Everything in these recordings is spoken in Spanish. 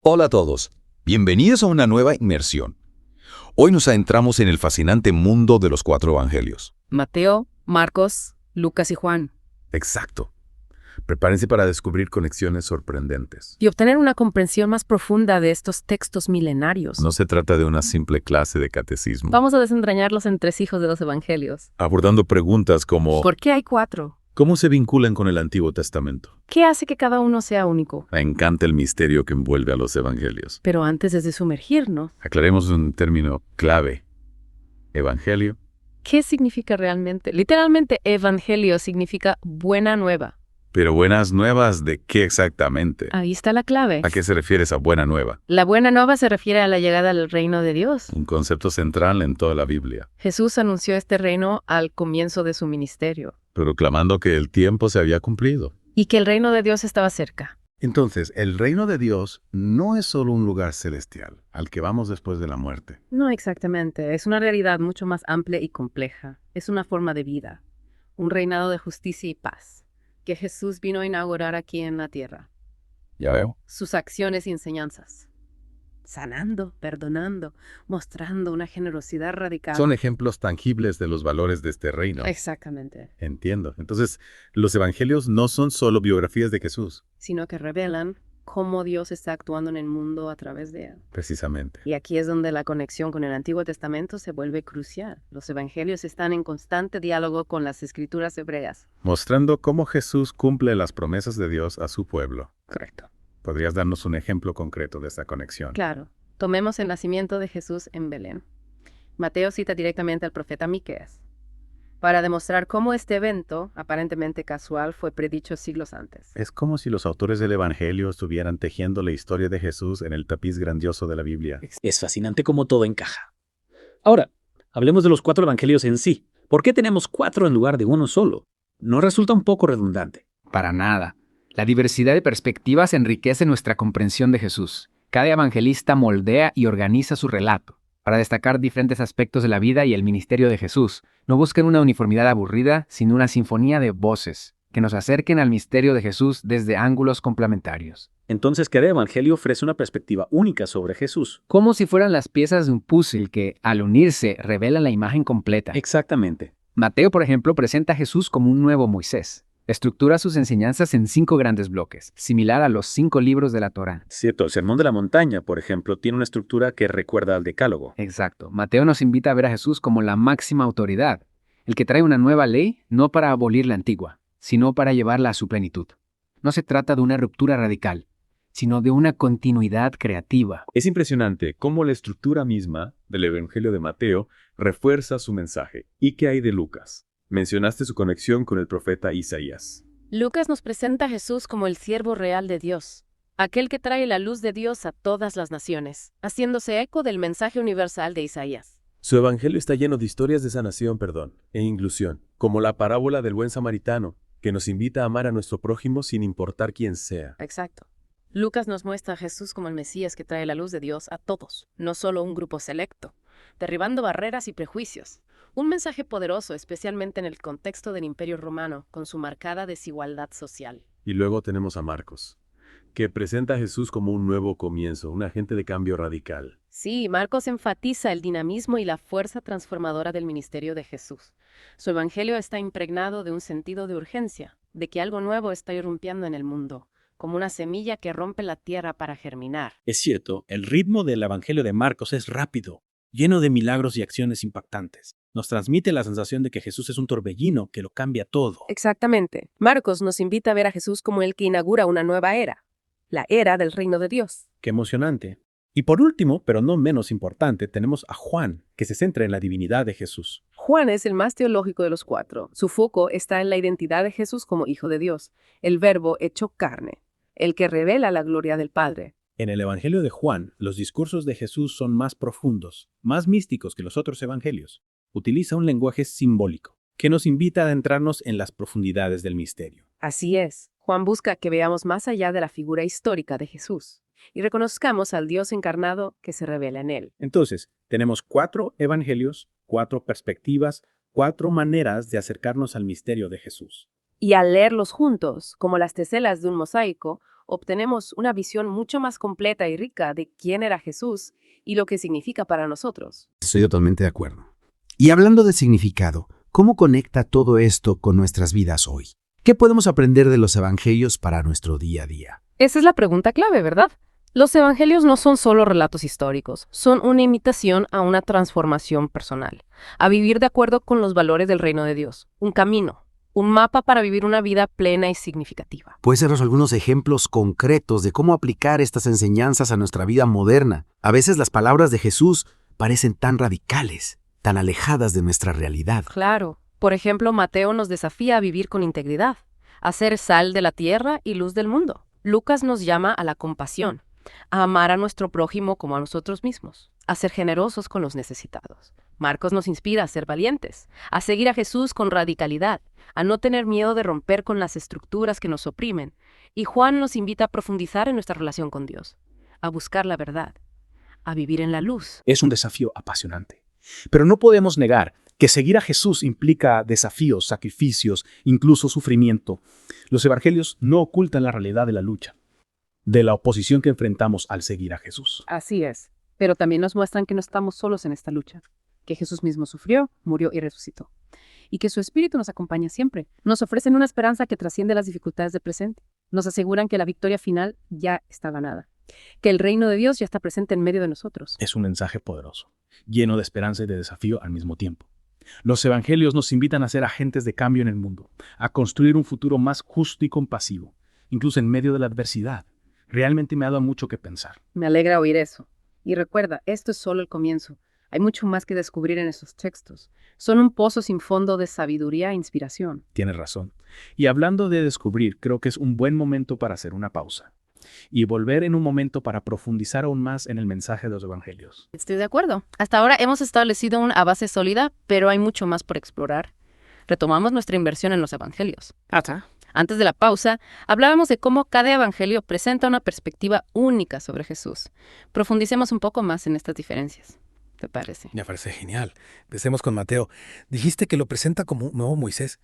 Hola a todos, bienvenidos a una nueva inmersión. Hoy nos adentramos en el fascinante mundo de los cuatro evangelios. Mateo, Marcos, Lucas y Juan. Exacto. Prepárense para descubrir conexiones sorprendentes. Y obtener una comprensión más profunda de estos textos milenarios. No se trata de una simple clase de catecismo. Vamos a desentrañar los entresijos de los evangelios. Abordando preguntas como ¿Por qué hay cuatro? ¿cómo se vinculan con el Antiguo Testamento? ¿Qué hace que cada uno sea único? Me encanta el misterio que envuelve a los evangelios. Pero antes de sumergirnos, Aclaremos un término clave. Evangelio. ¿qué significa realmente? Literalmente, evangelio significa buena nueva. Pero buenas nuevas, ¿de qué exactamente? Ahí está la clave. ¿A qué se refiere esa buena nueva? La buena nueva se refiere a la llegada al reino de Dios. Un concepto central en toda la Biblia, Jesús anunció este reino al comienzo de su ministerio proclamando que el tiempo se había cumplido. y que el reino de Dios estaba cerca. Entonces, el reino de Dios no es solo un lugar celestial al que vamos después de la muerte. No exactamente, es una realidad mucho más amplia y compleja. Es una forma de vida, un reinado de justicia y paz, que Jesús vino a inaugurar aquí en la tierra. Ya veo. Sus acciones y enseñanzas, sanando, perdonando, mostrando una generosidad radical. Son ejemplos tangibles de los valores de este reino. Exactamente, Entiendo. Entonces, los evangelios no son solo biografías de Jesús, sino que revelan cómo Dios está actuando en el mundo a través de él. precisamente. Y aquí es donde la conexión con el Antiguo Testamento se vuelve crucial. Los evangelios están en constante diálogo con las escrituras hebreas. Mostrando cómo Jesús cumple las promesas de Dios a su pueblo. Correcto. ¿Podrías darnos un ejemplo concreto de esta conexión? Claro. Tomemos el nacimiento de Jesús en Belén. Mateo cita directamente al profeta Miqueas para demostrar cómo este evento, aparentemente casual, fue predicho siglos antes. Es como si los autores del evangelio estuvieran tejiendo la historia de Jesús en el tapiz grandioso de la Biblia. Es fascinante cómo todo encaja. Ahora, hablemos de los cuatro evangelios en sí. ¿Por qué tenemos cuatro en lugar de uno solo? ¿No resulta un poco redundante? Para nada. La diversidad de perspectivas enriquece nuestra comprensión de Jesús. Cada evangelista moldea y organiza su relato para destacar diferentes aspectos de la vida y el ministerio de Jesús. No buscan una uniformidad aburrida, sino una sinfonía de voces que nos acerquen al misterio de Jesús desde ángulos complementarios. Entonces, cada evangelio ofrece una perspectiva única sobre Jesús. Como si fueran las piezas de un puzzle que, al unirse, revelan la imagen completa. Exactamente. Mateo, por ejemplo, presenta a Jesús como un nuevo Moisés. Estructura sus enseñanzas en 5 grandes bloques, similar a los 5 libros de la Torá. Cierto, el Sermón de la Montaña, por ejemplo, tiene una estructura que recuerda al Decálogo. Exacto. Mateo nos invita a ver a Jesús como la máxima autoridad, el que trae una nueva ley no para abolir la antigua, sino para llevarla a su plenitud. No se trata de una ruptura radical, sino de una continuidad creativa. Es impresionante cómo la estructura misma del Evangelio de Mateo refuerza su mensaje. ¿Y qué hay de Lucas? Mencionaste su conexión con el profeta Isaías. Lucas nos presenta a Jesús como el siervo real de Dios, aquel que trae la luz de Dios a todas las naciones, haciéndose eco del mensaje universal de Isaías. Su evangelio está lleno de historias de sanación, e inclusión, como la parábola del buen samaritano, que nos invita a amar a nuestro prójimo sin importar quién sea. Exacto. Lucas nos muestra a Jesús como el Mesías que trae la luz de Dios a todos, no solo a un grupo selecto, derribando barreras y prejuicios. Un mensaje poderoso, especialmente en el contexto del Imperio Romano, con su marcada desigualdad social. Y luego tenemos a Marcos, que presenta a Jesús como un nuevo comienzo, un agente de cambio radical. Sí, Marcos enfatiza el dinamismo y la fuerza transformadora del ministerio de Jesús. Su evangelio está impregnado de un sentido de urgencia, de que algo nuevo está irrumpiendo en el mundo, como una semilla que rompe la tierra para germinar. Es cierto, el ritmo del evangelio de Marcos es rápido, lleno de milagros y acciones impactantes. Nos transmite la sensación de que Jesús es un torbellino que lo cambia todo. Exactamente. Marcos nos invita a ver a Jesús como el que inaugura una nueva era, la era del reino de Dios. ¡Qué emocionante! Y por último, pero no menos importante, tenemos a Juan, que se centra en la divinidad de Jesús. Juan es el más teológico de los cuatro. Su foco está en la identidad de Jesús como Hijo de Dios, el Verbo hecho carne, el que revela la gloria del Padre. En el Evangelio de Juan, los discursos de Jesús son más profundos, más místicos que los otros evangelios. Utiliza un lenguaje simbólico, que nos invita a adentrarnos en las profundidades del misterio. Así es. Juan busca que veamos más allá de la figura histórica de Jesús y reconozcamos al Dios encarnado que se revela en él. Entonces, tenemos 4 evangelios, 4 perspectivas, 4 maneras de acercarnos al misterio de Jesús. Y al leerlos juntos, como las teselas de un mosaico, obtenemos una visión mucho más completa y rica de quién era Jesús y lo que significa para nosotros. Estoy totalmente de acuerdo. Y hablando de significado, ¿cómo conecta todo esto con nuestras vidas hoy? ¿Qué podemos aprender de los evangelios para nuestro día a día? Esa es la pregunta clave, ¿verdad? Los evangelios no son solo relatos históricos, son una invitación a una transformación personal, a vivir de acuerdo con los valores del reino de Dios, un camino, un mapa para vivir una vida plena y significativa. ¿Puedes darnos algunos ejemplos concretos de cómo aplicar estas enseñanzas a nuestra vida moderna? A veces las palabras de Jesús parecen tan radicales, tan alejadas de nuestra realidad. Claro. Por ejemplo, Mateo nos desafía a vivir con integridad, a ser sal de la tierra y luz del mundo. Lucas nos llama a la compasión, a amar a nuestro prójimo como a nosotros mismos, a ser generosos con los necesitados. Marcos nos inspira a ser valientes, a seguir a Jesús con radicalidad, a no tener miedo de romper con las estructuras que nos oprimen. Y Juan nos invita a profundizar en nuestra relación con Dios, a buscar la verdad, a vivir en la luz. Es un desafío apasionante. Pero no podemos negar que seguir a Jesús implica desafíos, sacrificios, incluso sufrimiento. Los evangelios no ocultan la realidad de la lucha, de la oposición que enfrentamos al seguir a Jesús. Así es, pero también nos muestran que no estamos solos en esta lucha, que Jesús mismo sufrió, murió y resucitó, y que su Espíritu nos acompaña siempre. Nos ofrecen una esperanza que trasciende las dificultades del presente. Nos aseguran que la victoria final ya está ganada, que el reino de Dios ya está presente en medio de nosotros. Es un mensaje poderoso, lleno de esperanza y de desafío al mismo tiempo. Los evangelios nos invitan a ser agentes de cambio en el mundo, a construir un futuro más justo y compasivo, incluso en medio de la adversidad. Realmente me ha dado mucho que pensar. Me alegra oír eso. Y recuerda, esto es solo el comienzo. Hay mucho más que descubrir en esos textos. Son un pozo sin fondo de sabiduría e inspiración. Tienes razón. Y hablando de descubrir, creo que es un buen momento para hacer una pausa y volver en un momento para profundizar aún más en el mensaje de los evangelios. Estoy de acuerdo. Hasta ahora hemos establecido una base sólida, pero hay mucho más por explorar. Retomamos nuestra inversión en los evangelios. Antes de la pausa, hablábamos de cómo cada evangelio presenta una perspectiva única sobre Jesús. Profundicemos un poco más en estas diferencias. ¿Te parece? Me parece genial. Empecemos con Mateo. Dijiste que lo presenta como un nuevo Moisés.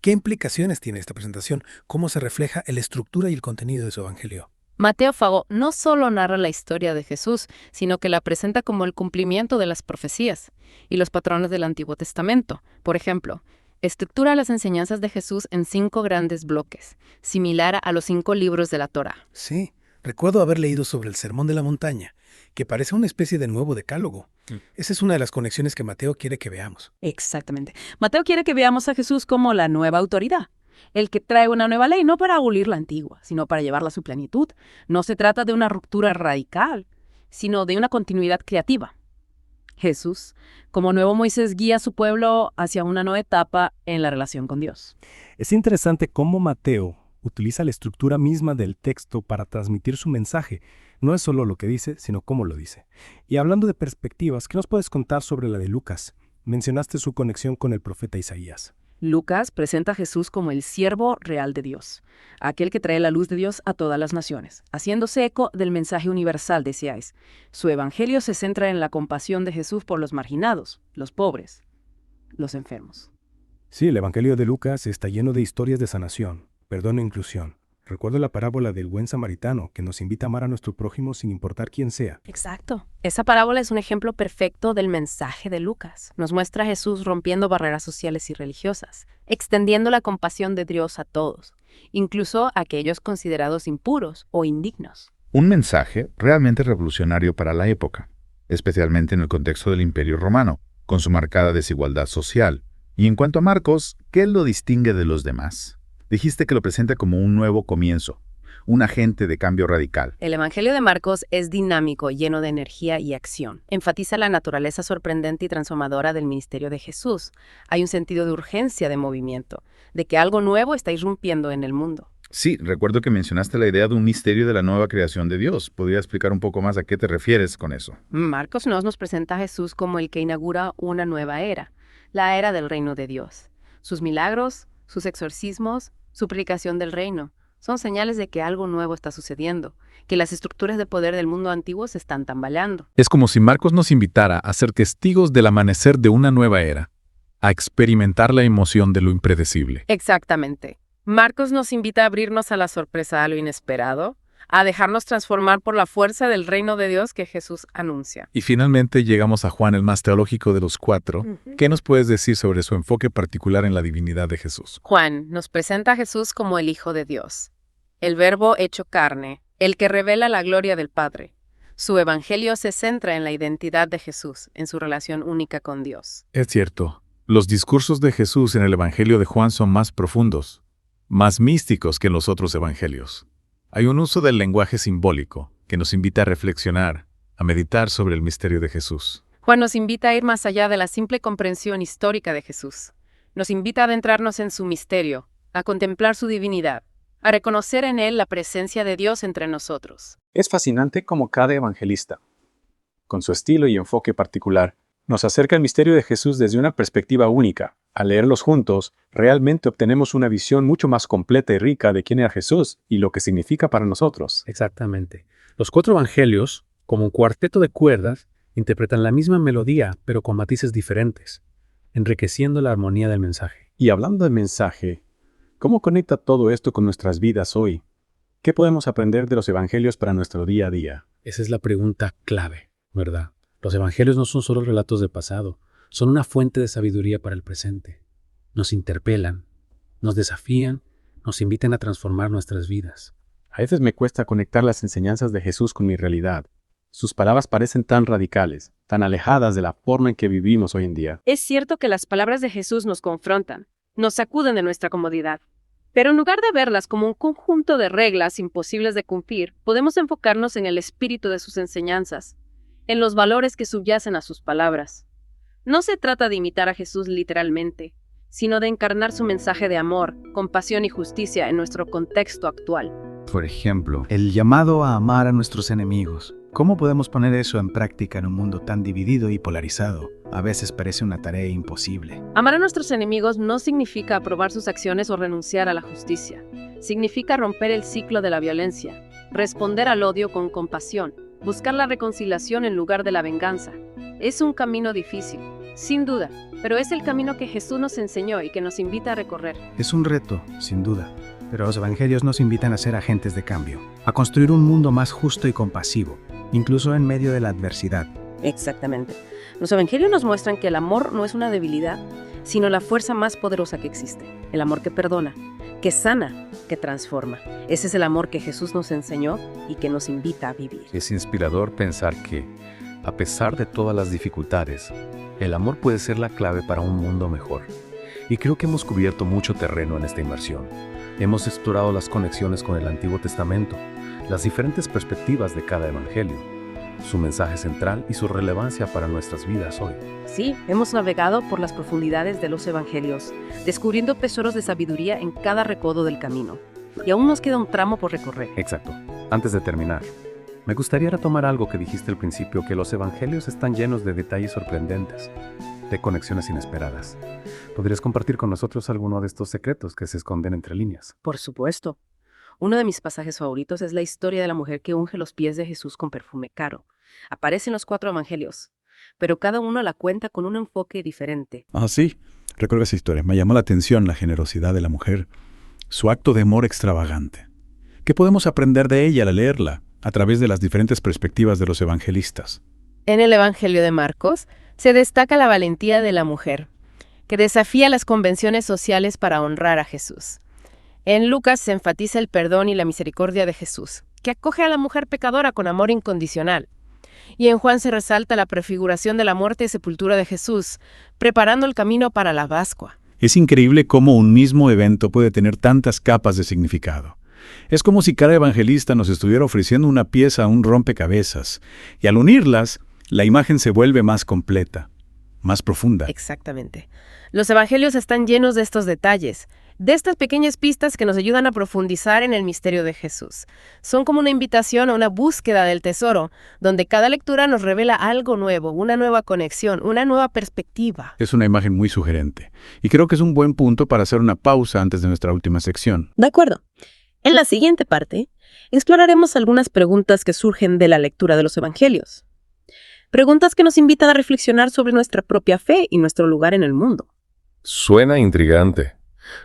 ¿Qué implicaciones tiene esta presentación? ¿Cómo se refleja en la estructura y el contenido de su evangelio? Mateo Fago no solo narra la historia de Jesús, sino que la presenta como el cumplimiento de las profecías y los patrones del Antiguo Testamento. Por ejemplo, estructura las enseñanzas de Jesús en 5 grandes bloques, similar a los 5 libros de la Torá. Sí, recuerdo haber leído sobre el Sermón de la Montaña, que parece una especie de nuevo decálogo. Esa es una de las conexiones que Mateo quiere que veamos. Exactamente. Mateo quiere que veamos a Jesús como la nueva autoridad, el que trae una nueva ley, no para abolir la antigua, sino para llevarla a su plenitud. No se trata de una ruptura radical, sino de una continuidad creativa. Jesús, como nuevo Moisés, guía a su pueblo hacia una nueva etapa en la relación con Dios. Es interesante cómo Mateo utiliza la estructura misma del texto para transmitir su mensaje. No es solo lo que dice, sino cómo lo dice. Y hablando de perspectivas, ¿qué nos puedes contar sobre la de Lucas? Mencionaste su conexión con el profeta Isaías. Lucas presenta a Jesús como el siervo real de Dios, aquel que trae la luz de Dios a todas las naciones, haciéndose eco del mensaje universal, decíais. Su evangelio se centra en la compasión de Jesús por los marginados, los pobres, los enfermos. Sí, el evangelio de Lucas está lleno de historias de sanación, perdón e inclusión. Recuerdo la parábola del buen samaritano, que nos invita a amar a nuestro prójimo sin importar quién sea. Exacto. Esa parábola es un ejemplo perfecto del mensaje de Lucas. Nos muestra a Jesús rompiendo barreras sociales y religiosas, extendiendo la compasión de Dios a todos, incluso a aquellos considerados impuros o indignos. Un mensaje realmente revolucionario para la época, especialmente en el contexto del Imperio Romano, con su marcada desigualdad social. Y en cuanto a Marcos, ¿qué lo distingue de los demás? Dijiste que lo presenta como un nuevo comienzo, un agente de cambio radical. El Evangelio de Marcos es dinámico, lleno de energía y acción. Enfatiza la naturaleza sorprendente y transformadora del ministerio de Jesús. Hay un sentido de urgencia de movimiento, de que algo nuevo está irrumpiendo en el mundo. Sí, recuerdo que mencionaste la idea de un misterio de la nueva creación de Dios. ¿Podría explicar un poco más a qué te refieres con eso? Marcos nos presenta a Jesús como el que inaugura una nueva era, la era del reino de Dios. Sus milagros, sus exorcismos, su predicación del reino, son señales de que algo nuevo está sucediendo, que las estructuras de poder del mundo antiguo se están tambaleando. Es como si Marcos nos invitara a ser testigos del amanecer de una nueva era, a experimentar la emoción de lo impredecible. Exactamente. Marcos nos invita a abrirnos a la sorpresa, a lo inesperado, a dejarnos transformar por la fuerza del reino de Dios que Jesús anuncia. Y finalmente llegamos a Juan, el más teológico de los cuatro. ¿Qué nos puedes decir sobre su enfoque particular en la divinidad de Jesús? Juan nos presenta a Jesús como el Hijo de Dios, el Verbo hecho carne, el que revela la gloria del Padre. Su evangelio se centra en la identidad de Jesús, en su relación única con Dios. Es cierto, los discursos de Jesús en el evangelio de Juan son más profundos, más místicos que en los otros evangelios. Hay un uso del lenguaje simbólico que nos invita a reflexionar, a meditar sobre el misterio de Jesús. Juan nos invita a ir más allá de la simple comprensión histórica de Jesús. Nos invita a adentrarnos en su misterio, a contemplar su divinidad, a reconocer en él la presencia de Dios entre nosotros. Es fascinante cómo cada evangelista, con su estilo y enfoque particular, nos acerca al misterio de Jesús desde una perspectiva única. Al leerlos juntos, realmente obtenemos una visión mucho más completa y rica de quién era Jesús y lo que significa para nosotros. Exactamente. Los 4 evangelios, como un cuarteto de cuerdas, interpretan la misma melodía, pero con matices diferentes, enriqueciendo la armonía del mensaje. Y hablando de mensaje, ¿cómo conecta todo esto con nuestras vidas hoy? ¿Qué podemos aprender de los evangelios para nuestro día a día? Esa es la pregunta clave, ¿verdad? Los evangelios no son solo relatos del pasado, son una fuente de sabiduría para el presente. Nos interpelan, nos desafían, nos invitan a transformar nuestras vidas. A veces me cuesta conectar las enseñanzas de Jesús con mi realidad. Sus palabras parecen tan radicales, tan alejadas de la forma en que vivimos hoy en día. Es cierto que las palabras de Jesús nos confrontan, nos sacuden de nuestra comodidad. Pero en lugar de verlas como un conjunto de reglas imposibles de cumplir, podemos enfocarnos en el espíritu de sus enseñanzas, en los valores que subyacen a sus palabras. No se trata de imitar a Jesús literalmente, sino de encarnar su mensaje de amor, compasión y justicia en nuestro contexto actual. Por ejemplo, el llamado a amar a nuestros enemigos. ¿Cómo podemos poner eso en práctica en un mundo tan dividido y polarizado? A veces parece una tarea imposible. Amar a nuestros enemigos no significa aprobar sus acciones o renunciar a la justicia. Significa romper el ciclo de la violencia, responder al odio con compasión, buscar la reconciliación en lugar de la venganza. Es un camino difícil, sin duda, pero es el camino que Jesús nos enseñó y que nos invita a recorrer. Es un reto, sin duda, pero los evangelios nos invitan a ser agentes de cambio, a construir un mundo más justo y compasivo, incluso en medio de la adversidad. Exactamente. Los evangelios nos muestran que el amor no es una debilidad, sino la fuerza más poderosa que existe. El amor que perdona, que sana, que transforma. Ese es el amor que Jesús nos enseñó y que nos invita a vivir. Es inspirador pensar que, a pesar de todas las dificultades, el amor puede ser la clave para un mundo mejor. Y creo que hemos cubierto mucho terreno en esta inmersión. Hemos explorado las conexiones con el Antiguo Testamento, las diferentes perspectivas de cada evangelio, su mensaje central y su relevancia para nuestras vidas hoy. Sí, hemos navegado por las profundidades de los evangelios, descubriendo tesoros de sabiduría en cada recodo del camino. Y aún nos queda un tramo por recorrer. Exacto. Antes de terminar, me gustaría retomar algo que dijiste al principio, que los evangelios están llenos de detalles sorprendentes, de conexiones inesperadas. ¿Podrías compartir con nosotros alguno de estos secretos que se esconden entre líneas? Por supuesto. Uno de mis pasajes favoritos es la historia de la mujer que unge los pies de Jesús con perfume caro. Aparece en los 4 evangelios, pero cada uno la cuenta con un enfoque diferente. Ah, sí. Recuerdo esa historia. Me llamó la atención la generosidad de la mujer, su acto de amor extravagante. ¿Qué podemos aprender de ella al leerla, a través de las diferentes perspectivas de los evangelistas? En el Evangelio de Marcos se destaca la valentía de la mujer, que desafía las convenciones sociales para honrar a Jesús. En Lucas se enfatiza el perdón y la misericordia de Jesús, que acoge a la mujer pecadora con amor incondicional. Y en Juan se resalta la prefiguración de la muerte y sepultura de Jesús, preparando el camino para la Pascua. Es increíble cómo un mismo evento puede tener tantas capas de significado. Es como si cada evangelista nos estuviera ofreciendo una pieza a un rompecabezas, y al unirlas, la imagen se vuelve más completa, más profunda. Exactamente. Los evangelios están llenos de estos detalles, de estas pequeñas pistas que nos ayudan a profundizar en el misterio de Jesús. Son como una invitación a una búsqueda del tesoro, donde cada lectura nos revela algo nuevo, una nueva conexión, una nueva perspectiva. Es una imagen muy sugerente, y creo que es un buen punto para hacer una pausa antes de nuestra última sección. De acuerdo. En la siguiente parte, exploraremos algunas preguntas que surgen de la lectura de los evangelios. Preguntas que nos invitan a reflexionar sobre nuestra propia fe y nuestro lugar en el mundo. Suena intrigante.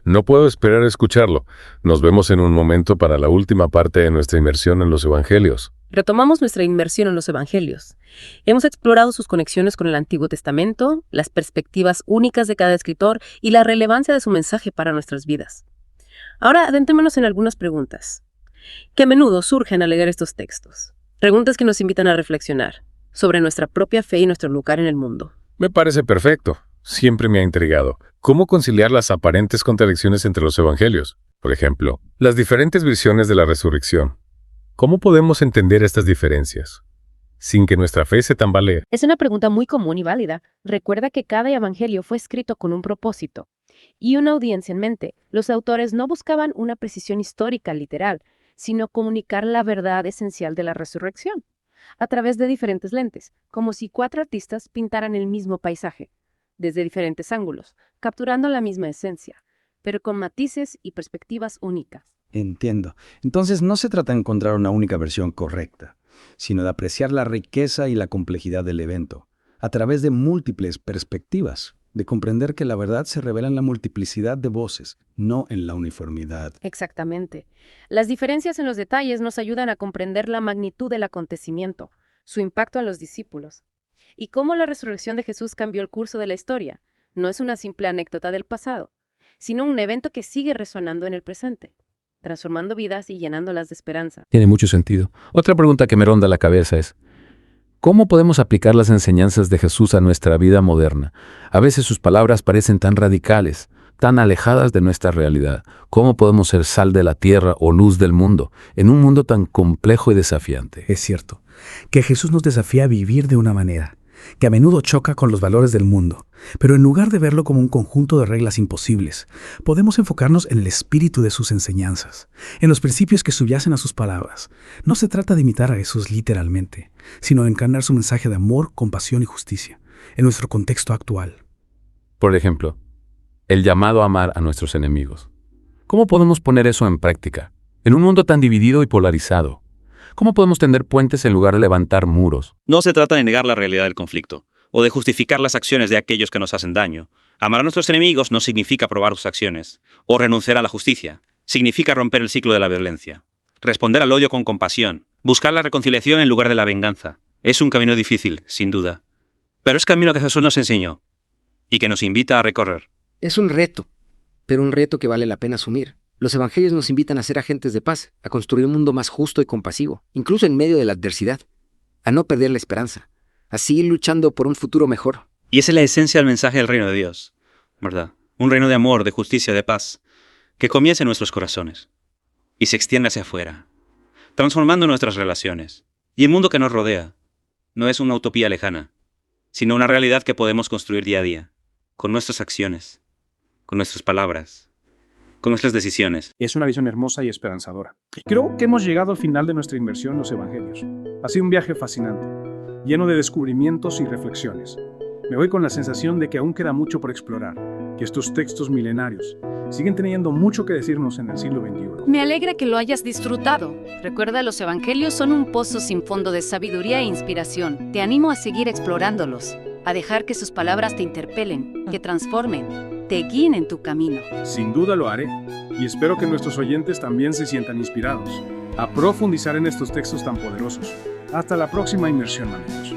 No puedo esperar a escucharlo. Nos vemos en un momento para la última parte de nuestra inmersión en los Evangelios. Retomamos nuestra inmersión en los Evangelios. Hemos explorado sus conexiones con el Antiguo Testamento, las perspectivas únicas de cada escritor y la relevancia de su mensaje para nuestras vidas. Ahora adentrémonos en algunas preguntas que a menudo surgen al leer estos textos. Preguntas que nos invitan a reflexionar sobre nuestra propia fe y nuestro lugar en el mundo. Me parece perfecto. Siempre me ha intrigado. ¿Cómo conciliar las aparentes contradicciones entre los Evangelios? Por ejemplo, las diferentes visiones de la resurrección. ¿Cómo podemos entender estas diferencias sin que nuestra fe se tambalee? Es una pregunta muy común y válida. Recuerda que cada evangelio fue escrito con un propósito y una audiencia en mente. Los autores no buscaban una precisión histórica literal, sino comunicar la verdad esencial de la resurrección a través de diferentes lentes, como si 4 artistas pintaran el mismo paisaje, desde diferentes ángulos, capturando la misma esencia, pero con matices y perspectivas únicas. Entiendo. Entonces no se trata de encontrar una única versión correcta, sino de apreciar la riqueza y la complejidad del evento, a través de múltiples perspectivas, de comprender que la verdad se revela en la multiplicidad de voces, no en la uniformidad. Exactamente. Las diferencias en los detalles nos ayudan a comprender la magnitud del acontecimiento, su impacto en los discípulos, y cómo la resurrección de Jesús cambió el curso de la historia. No es una simple anécdota del pasado, sino un evento que sigue resonando en el presente, transformando vidas y llenándolas de esperanza. Tiene mucho sentido. Otra pregunta que me ronda la cabeza es, ¿cómo podemos aplicar las enseñanzas de Jesús a nuestra vida moderna? A veces sus palabras parecen tan radicales, tan alejadas de nuestra realidad. ¿Cómo podemos ser sal de la tierra o luz del mundo en un mundo tan complejo y desafiante? Es cierto que Jesús nos desafía a vivir de una manera que a menudo choca con los valores del mundo, pero en lugar de verlo como un conjunto de reglas imposibles, podemos enfocarnos en el espíritu de sus enseñanzas, en los principios que subyacen a sus palabras. No se trata de imitar a Jesús literalmente, sino de encarnar su mensaje de amor, compasión y justicia en nuestro contexto actual. Por ejemplo, el llamado a amar a nuestros enemigos. ¿Cómo podemos poner eso en práctica? En un mundo tan dividido y polarizado, ¿cómo podemos tender puentes en lugar de levantar muros? No se trata de negar la realidad del conflicto, o de justificar las acciones de aquellos que nos hacen daño. Amar a nuestros enemigos no significa aprobar sus acciones, o renunciar a la justicia. Significa romper el ciclo de la violencia. Responder al odio con compasión. Buscar la reconciliación en lugar de la venganza. Es un camino difícil, sin duda. Pero es camino que Jesús nos enseñó, y que nos invita a recorrer. Es un reto, pero un reto que vale la pena asumir. Los evangelios nos invitan a ser agentes de paz, a construir un mundo más justo y compasivo, incluso en medio de la adversidad, a no perder la esperanza, a seguir luchando por un futuro mejor. Y esa es la esencia del mensaje del reino de Dios, ¿verdad? Un reino de amor, de justicia, de paz, que comienza en nuestros corazones y se extiende hacia afuera, transformando nuestras relaciones. Y el mundo que nos rodea no es una utopía lejana, sino una realidad que podemos construir día a día, con nuestras acciones, con nuestras palabras, con nuestras decisiones. Es una visión hermosa y esperanzadora. Y creo que hemos llegado al final de nuestra inmersión en los Evangelios. Ha sido un viaje fascinante, lleno de descubrimientos y reflexiones. Me voy con la sensación de que aún queda mucho por explorar, que estos textos milenarios siguen teniendo mucho que decirnos en el siglo XXI. Me alegra que lo hayas disfrutado. Recuerda, los Evangelios son un pozo sin fondo de sabiduría e inspiración. Te animo a seguir explorándolos, a dejar que sus palabras te interpelen, te transformen, te guíen en tu camino. Sin duda lo haré, y espero que nuestros oyentes también se sientan inspirados a profundizar en estos textos tan poderosos. Hasta la próxima inmersión, amigos.